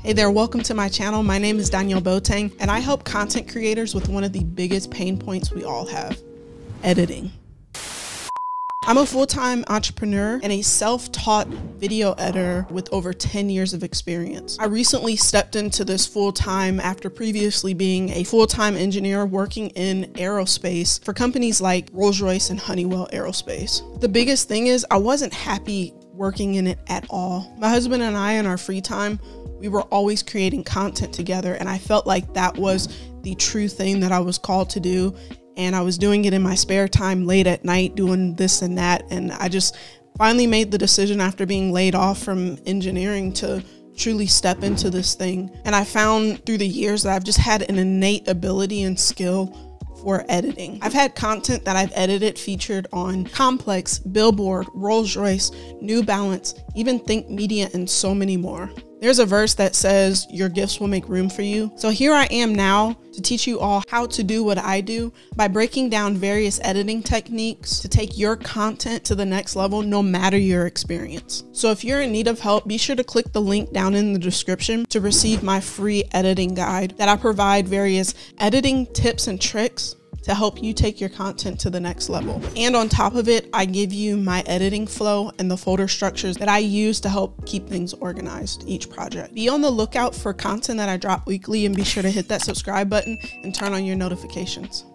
Hey there, welcome to my channel. My name is Donielle Boateng, and I help content creators with one of the biggest pain points we all have: editing. I'm a full-time entrepreneur and a self-taught video editor with over 10 years of experience. I recently stepped into this full-time after previously being a full-time engineer working in aerospace for companies like Royce and Honeywell Aerospace. The biggest thing is I wasn't happy working in it at all. My husband and I, in our free time, we were always creating content together, and I felt like that was the true thing that I was called to do. And I was doing it in my spare time late at night, doing this and that. And I just finally made the decision after being laid off from engineering to truly step into this thing. And I found through the years that I've just had an innate ability and skill for editing. I've had content that I've edited featured on Complex, Billboard, Rolls-Royce, New Balance, even Think Media, and so many more. There's a verse that says, "Your gifts will make room for you." So here I am now to teach you all how to do what I do by breaking down various editing techniques to take your content to the next level, no matter your experience. So if you're in need of help, be sure to click the link down in the description to receive my free editing guide that I provide various editing tips and tricks to help you take your content to the next level. And on top of it, I give you my editing flow and the folder structures that I use to help keep things organized each project. Be on the lookout for content that I drop weekly, and be sure to hit that subscribe button and turn on your notifications.